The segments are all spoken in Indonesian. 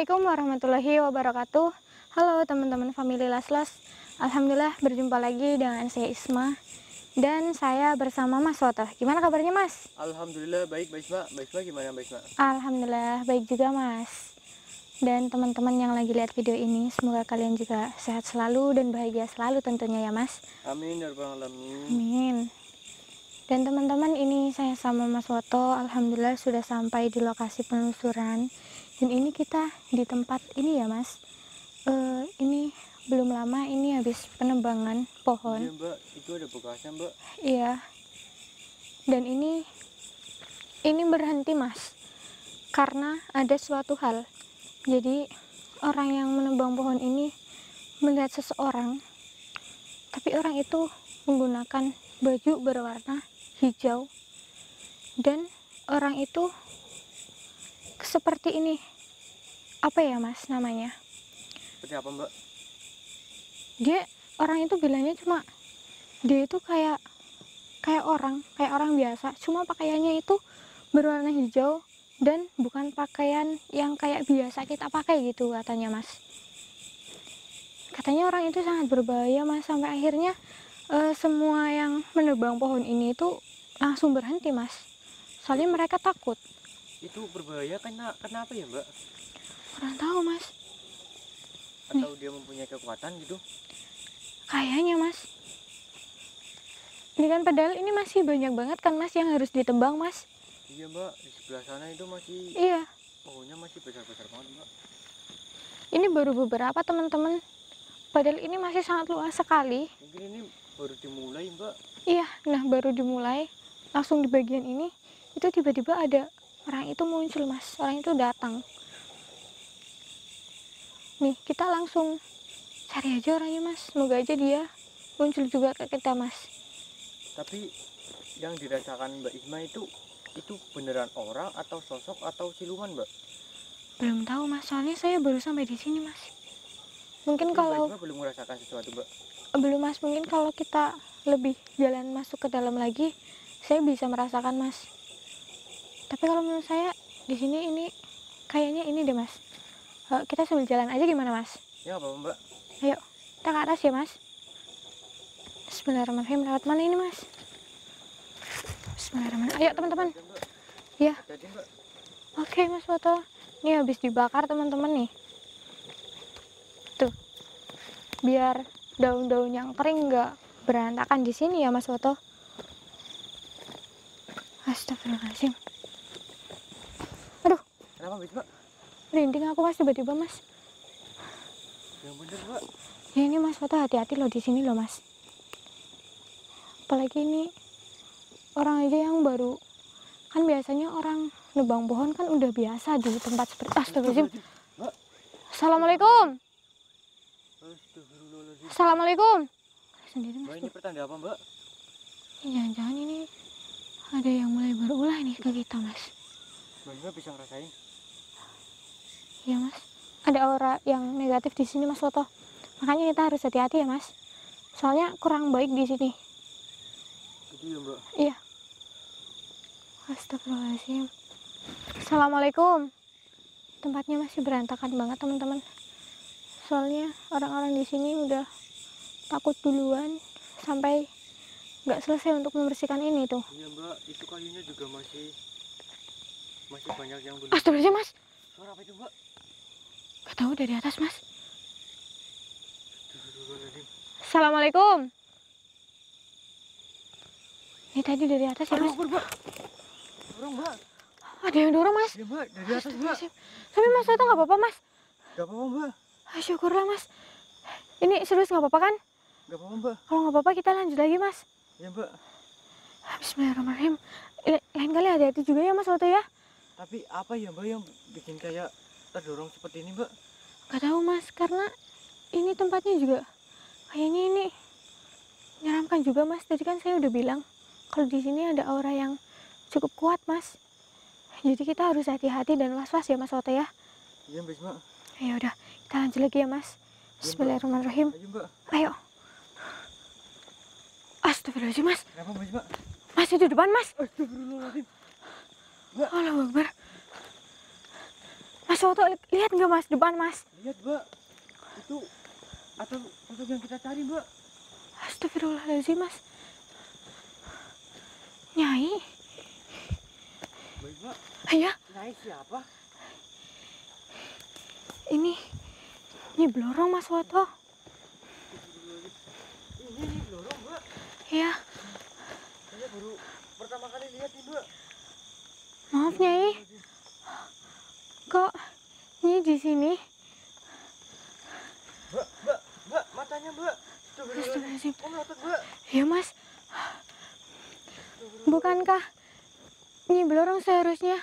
Assalamualaikum warahmatullahi wabarakatuh. Halo teman-teman family Laslas. Alhamdulillah berjumpa lagi dengan saya Isma dan saya bersama Mas Woto. Gimana kabarnya Mas? Alhamdulillah baik Mbak. Baik Mbak gimana Mbak? Alhamdulillah baik juga Mas. Dan teman-teman yang lagi lihat video ini, semoga kalian juga sehat selalu dan bahagia selalu tentunya ya Mas. Amin ya rabbal alamin. Amin. Dan teman-teman, ini saya sama Mas Woto alhamdulillah sudah sampai di lokasi penelusuran. Dan ini kita di tempat ini ya Mas. Ini belum lama ini habis penebangan pohon. Iya Mbak, itu ada bekasnya Mbak. Iya. Dan ini berhenti Mas, karena ada suatu hal. Jadi orang yang menebang pohon ini melihat seseorang, tapi orang itu menggunakan baju berwarna hijau, dan orang itu seperti ini. Apa ya Mas namanya? Seperti apa Mbak? Orang itu bilangnya cuma dia itu kayak orang biasa, cuma pakaiannya itu berwarna hijau dan bukan pakaian yang kayak biasa kita pakai gitu katanya Mas. Katanya orang itu sangat berbahaya Mas, sampai akhirnya semua yang menebang pohon ini itu langsung berhenti Mas, soalnya mereka takut. Itu berbahaya kenapa ya Mbak? Kurang tahu Mas. Atau dia mempunyai kekuatan gitu? Kayaknya Mas. Ini kan padahal ini masih banyak banget kan Mas yang harus ditebang Mas. Iya Mbak, di sebelah sana itu masih. Iya. Pohonnya masih besar-besar banget Mbak. Ini baru beberapa teman-teman. Padahal ini masih sangat luas sekali. Mungkin ini baru dimulai Mbak. Iya, nah baru dimulai. Langsung di bagian ini itu tiba-tiba ada orang itu muncul Mas. Orang itu datang. Nih, kita langsung cari aja orangnya Mas. Semoga aja dia muncul juga ke kita Mas. Tapi yang dirasakan Mbak Isma itu beneran orang atau sosok atau siluman Mbak? Belum tahu Mas, soalnya saya baru sampai di sini Mas. Mungkin Mbak kalau Isma belum merasakan sesuatu Mbak? belum Mas, mungkin kalau kita lebih jalan masuk ke dalam lagi, saya bisa merasakan Mas. Tapi kalau menurut saya di sini ini kayaknya ini deh Mas. Kita sambil jalan aja gimana Mas? Ya apa Mbak? Ayo, kita ke atas ya Mas. Bismillahirrahmanirrahim. Lewat mana ini Mas? Bismillahirrahmanirrahim. Ayo teman-teman. Ya. Hati-hati Mbak. Oke Mas Foto. Ini habis dibakar teman-teman nih. Tuh. Biar daun-daun yang kering nggak berantakan di sini ya Mas Foto. Astagfirullahaladzim. Aduh. Kenapa Mbak? Merinding aku Mas tiba-tiba Mas. Yang bener Mbak. Ya ini Mas Foto, hati-hati loh di sini loh Mas. Apalagi ini orang aja yang baru, kan biasanya orang nebang pohon kan udah biasa di tempat seperti. Astagfirullahaladzim. Assalamualaikum. Astagfirullahaladzim. Assalamualaikum. Sendiri Mbak, Mas. ini pertanda apa Mbak? Jangan-jangan ini ada yang mulai berulah nih ke kita Mas. Mbak bisa ngerasain? Iya Mas. Ada aura yang negatif di sini Mas Foto. Makanya kita harus hati-hati ya Mas. Soalnya kurang baik di sini. Itu ya Mbak. Iya. Astagfirullahaladzim. Assalamualaikum. Tempatnya masih berantakan banget teman-teman. Soalnya orang-orang di sini udah takut duluan sampai nggak selesai untuk membersihkan ini tuh. Iya Mbak, itu kayunya juga masih banyak yang belum. Astagfirullahaladzim Mas. Suara apa itu Mbak? Gak tahu, dari atas Mas. Astagfirullahaladzim. Assalamualaikum. Ini tadi dari atas ya Mas. Mbak. Dorong Mbak. Ada yang dorong Mas. Iya Mbak, dari atas Mbak. Tapi Mas Soto nggak apa-apa Mas. Gak apa-apa Mbak. Syukurlah Mas. Ini serius nggak apa-apa kan? Gak apa-apa Mbak. Kalau nggak apa-apa kita lanjut lagi Mas. Iya Mbak. Bismillahirrahmanirrahim. Lain kali hati-hati juga ya Mas Soto ya. Tapi apa ya Mbak yang bikin kayak terdorong seperti ini Mbak? Gak tahu Mas, karena ini tempatnya juga kayaknya ini menyeramkan juga Mas. Tadi kan saya udah bilang kalau di sini ada aura yang cukup kuat Mas. Jadi kita harus hati-hati dan was-was ya Mas Soto ya. Iya Mbak. Ya udah, kita lanjut lagi ya Mas. Bismillahirrahmanirrahim. Ayo Mbak. Ayo. Astagfirullahaladzim Mas. Kenapa Mbak? Mas itu depan Mas. Astagfirullahaladzim. Allahu Akbar. Mas Mas Woto, lihat nggak Mas, depan Mas? Lihat Mbak, itu atau sosok yang kita cari Mbak. Astagfirullahaladzim Mas. Nyai. Baik Mbak. Iya, Nyai siapa? ini Nyi Blorong Mas Woto. Ini lorong Mbak. Iya, Saya baru pertama kali lihat nih Mbak. maaf Nyai. Kok Nyi di sini? Mbak, matanya Mbak. Astagfirullahaladzim. Oh, melotot Mbak. Iya Mas. Bukankah Nyi Blorong seharusnya?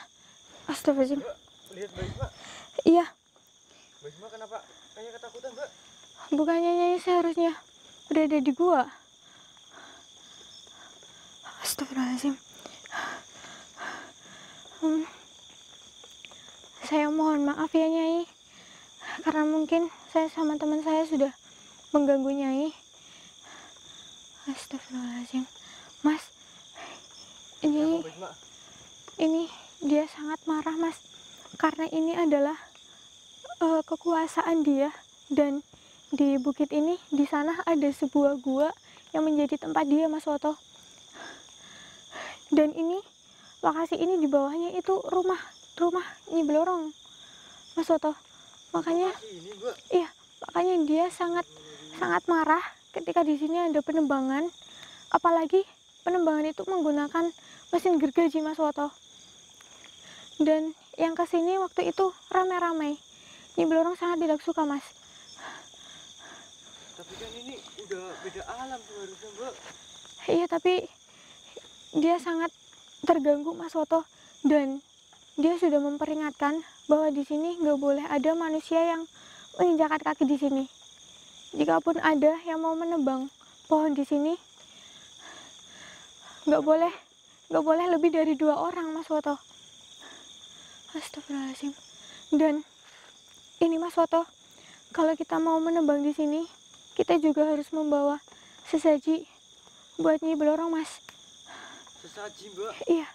Astagfirullahaladzim. Mbak, lihat baik Mbak. Iya, Baik Mbak, kenapa kayak ketakutan Mbak? bukannya Nyai seharusnya berada di gua. Astagfirullahaladzim. Saya mohon maaf ya Nyai, karena mungkin saya sama teman saya sudah mengganggu Nyai. Astagfirullahaladzim. Mas, ini Baik Mbak. ini dia sangat marah Mas, karena ini adalah kekuasaan dia, dan di bukit ini, di sana ada sebuah gua yang menjadi tempat dia Mas Woto. Dan ini lokasi ini di bawahnya itu rumah Nyi Blorong Mas Woto. Makanya Ini Mbak. iya, makanya dia sangat marah ketika di sini ada penebangan, apalagi penebangan itu menggunakan mesin gergaji Mas Woto. Dan yang kesini waktu itu ramai-ramai. Nyi Blorong sangat tidak suka Mas. Tapi kan ini udah beda alam seharusnya Mbak. Iya, tapi dia sangat terganggu Mas Woto, dan dia sudah memperingatkan bahwa di sini nggak boleh ada manusia yang menginjakan kaki di sini. Jikapun ada yang mau menebang pohon di sini, nggak boleh lebih dari 2 orang Mas Woto. Astagfirullahaladzim. Dan ini Mas Woto, kalau kita mau menebang di sini, kita juga harus membawa sesaji buat Nyi Blorong Mas. Sesaji Mbak. Iya.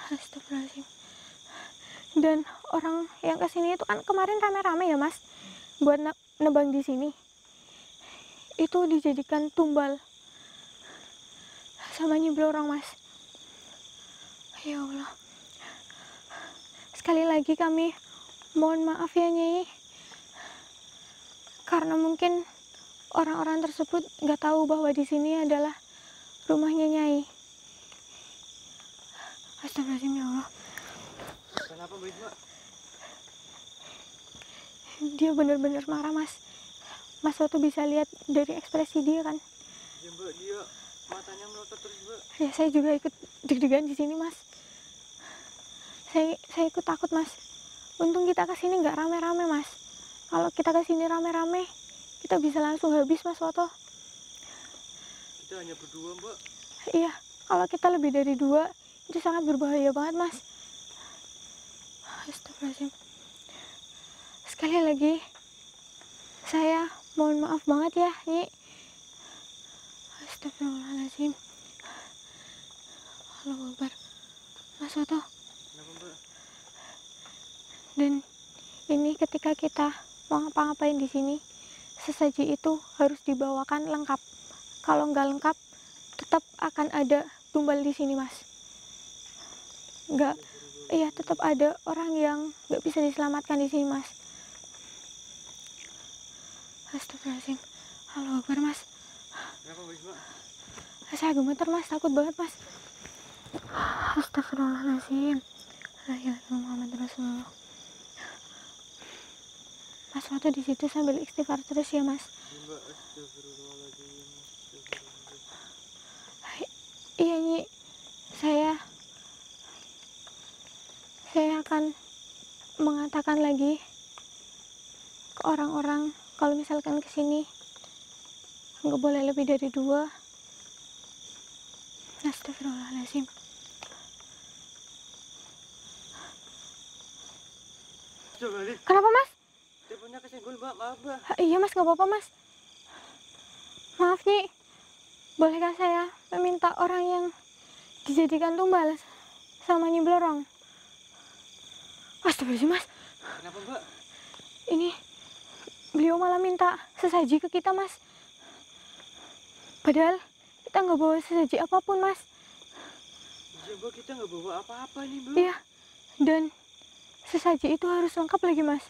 Astagfirullahaladzim. Dan orang yang kesini itu kan kemarin rame-rame ya Mas, buat nebang di sini. Itu dijadikan tumbal sama Nyi Blorong Mas. Ya Allah. Sekali lagi kami mohon maaf ya Nyai, karena mungkin orang-orang tersebut nggak tahu bahwa di sini adalah rumahnya Nyai. Astagfirullahaladzim ya Allah. Kenapa baik Mbak? Dia benar-benar marah Mas. Mas Woto bisa lihat dari ekspresi dia kan. Ya Mbak, dia matanya melotot terus Mbak. Ya saya juga ikut deg-degan di sini Mas. Saya ikut takut Mas. Untung kita kesini nggak rame-rame Mas. Kalau kita kesini rame-rame, kita bisa langsung habis Mas Woto. Kita hanya berdua Mbak. Iya, kalau kita lebih dari 2, itu sangat berbahaya banget Mas. Astagfirullahaladzim. Sekali lagi, saya mohon maaf banget ya Nyi. Astagfirullahaladzim. Allahu Akbar. Mas Woto. Kenapa Mbak? Dan ini ketika kita mau ngapa-ngapain di sini, sesaji itu harus dibawakan lengkap. Kalau nggak lengkap, tetap akan ada tumbal di sini Mas. Iya, tetap ada orang yang nggak bisa diselamatkan di sini Mas. Astagfirullahaladzim. Allahu Akbar Mas. Kenapa baik Mbak? Saya gemeter Mas, takut banget Mas. Astagfirullahaladzim. La ilaha illallah Muhammad Rasulullah. Mas Woto di situ sambil istighfar terus ya Mas. Ya Mbak, astagfirullahaladzim. Iya Nyi, saya akan mengatakan lagi ke orang-orang kalau misalkan kesini nggak boleh lebih dari 2. Astagfirullahaladzim. Astagfirullahaladzim. Kenapa Mas? Teleponnya kesenggol Mbak, maaf Mbak. Iya Mas, nggak apa-apa Mas. Maaf Nyi, bolehkah saya meminta orang yang dijadikan tumbal sama Nyi Blorong? Astagfirullahaladzim, Mas. Kenapa, Mbak? Ini beliau malah minta sesaji ke kita, Mas. Padahal kita nggak bawa sesaji apapun, Mas. Iya, Mbak, kita nggak bawa apa-apa nih, Mbak. Iya. Dan sesaji itu harus lengkap lagi, Mas.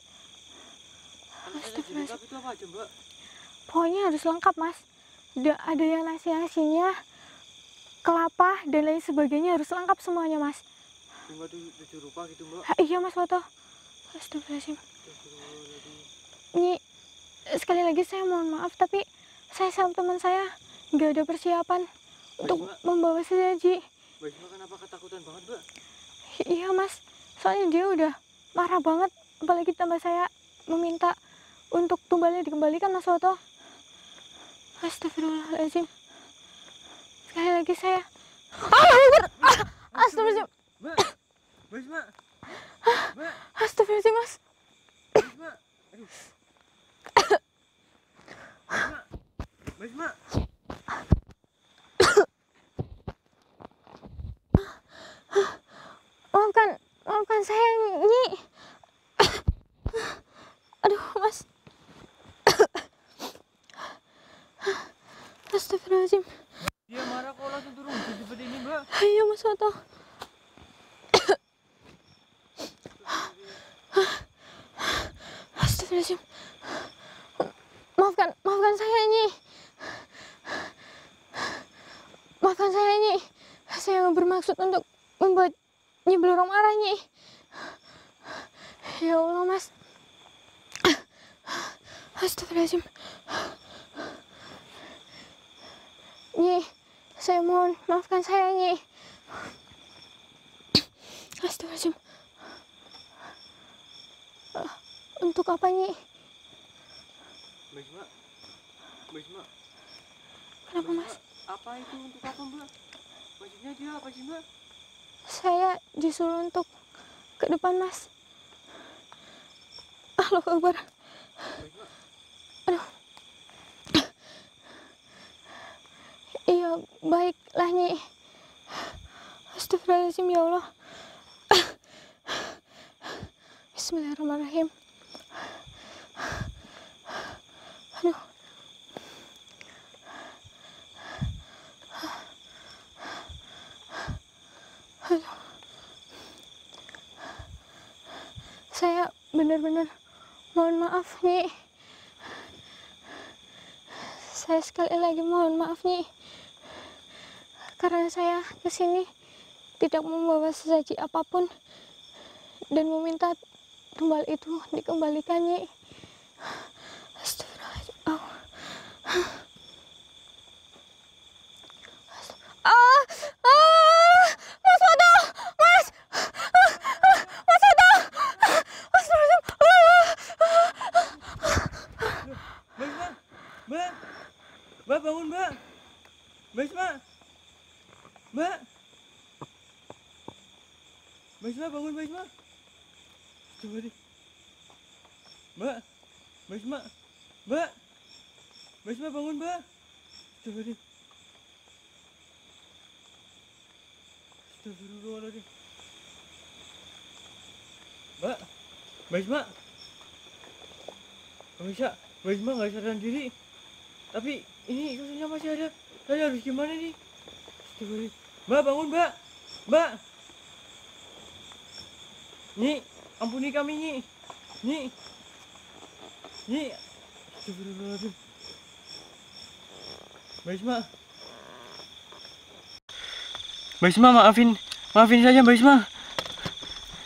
Kalau sesaji lengkap itu apa aja, Mbak? Pokoknya harus lengkap, Mas. Ada yang nasi-nasinya, kelapa, dan lain sebagainya harus lengkap semuanya, Mas. 5-7 rupa gitu, Mbak. Iya, Mas Foto. Astagfirullahaladzim. Ini sekali lagi saya mohon maaf, tapi saya sama teman saya nggak ada persiapan untuk membawa sesaji. Mbak Isma kenapa ketakutan banget, Mbak? Iya, Mas. Soalnya dia udah marah banget, apalagi tambah saya meminta untuk tumbalnya dikembalikan, Mas Foto. Astagfirullahaladzim. Sekali lagi saya. Astagfirullahaladzim. Mbak Isma. Mbak. Astagfirullahaladzim, Mas. Mbak Isma. Aduh. Mbak Isma. Maafkan saya, Nyi. Aduh, Mas. Astagfirullahaladzim. Dia marah kok langsung turun seperti ini, Mbak. Ayo, Mas Foto. Astagfirullahaladzim. Maafkan saya, Nyi. Maafkan saya, Nyi. Saya nggak bermaksud untuk membuat Nyi Blorong marah, Nyi. Ya Allah, Mas. Astagfirullahaladzim. Nyi, saya mohon maafkan saya, Nyi. Astagfirullahaladzim. Untuk apa, Nyi? Mbak Isma. Mbak Isma. Kenapa, Mas? Apa itu untuk apa, Mbak? Maksudnya dia apa sih, Mbak? Saya disuruh untuk ke depan, Mas. Allahu Akbar. Aduh. Iya, baiklah, Nyi. Astagfirullahaladzim, ya Allah. Bismillahirrahmanirrahim. Aduh. Aduh. Saya benar-benar mohon maaf, Nyi. Saya sekali lagi mohon maaf, Nyi. Karena saya kesini tidak membawa sesaji apapun dan meminta tumbal itu dikembalikan, Nyi. Astagfirullahaladzim. Mas Foto! Mas! Mas Foto! Mbak Isma. Mbak. Mbak bangun, Mbak. Mbak Isma. Mbak. Mbak Isma bangun, Mbak Isma. Coba deh. Mbak. Mbak Isma. Mbak. Mbak Isma bangun, Mbak. Coba deh. Astagfirullahaladzim. Mbak. Mbak Isma. Mbak Isma. Mbak Isma nggak sadar diri. Tapi ini susunya masih ada. Saya harus gimana nih? Astagfirullahaladzim. Mbak bangun, Mbak. Mbak. Nyi, ampuni kami, Nyi. Nyi. Nyi. Astagfirullahaladzim. Mbak Isma. Mbak Isma, maafin saja, Mbak Isma.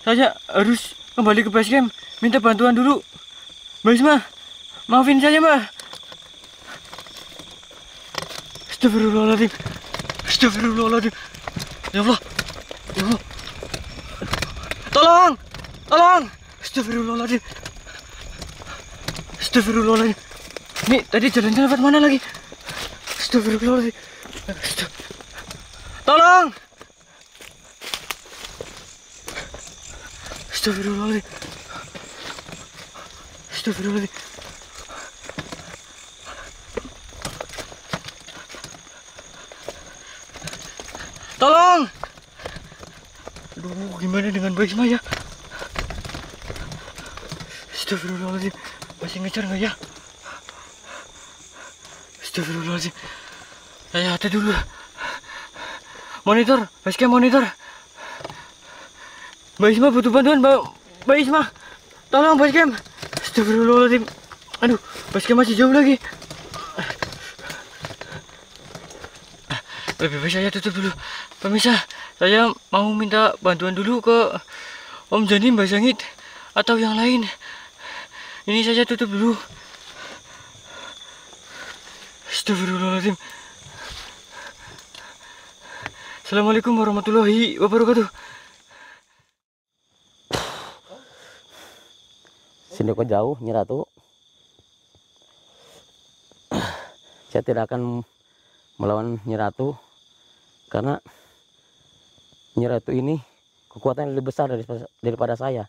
Saya harus kembali ke base camp, minta bantuan dulu. Mbak Isma, maafin saja, Mbak. Astagfirullahaladzim. Astagfirullahaladzim. Ya Allah. Ya Allah. Tolong. Tolong. Astagfirullahaladzim. Astagfirullahaladzim. Ini tadi jalannya lewat mana lagi? Astagfirullahaladzim. Tolong. Astagfirullahaladzim. Astagfirullahaladzim. Tolong. Aduh, gimana dengan Mbak Isma ya? Astagfirullahaladzim. Masih ngejar nggak ya? Astagfirullahaladzim. Saya hati dulu. Monitor, basecamp monitor. Mbak Isma butuh bantuan, Mbak Isma. Tolong basecamp. Astagfirullahaladzim. Aduh, basecamp masih jauh lagi. Lebih baik saya tutup dulu. Pemirsa, saya mau minta bantuan dulu ke Om Jani, Mbak Sangit, atau yang lain. Ini saya tutup dulu. Astagfirullahaladzim. Assalamualaikum warahmatullahi wabarakatuh. Sini kok jauh, Nyi Ratu. Saya tidak akan melawan Nyi Ratu karena Nyi Ratu ini kekuatan lebih besar daripada saya.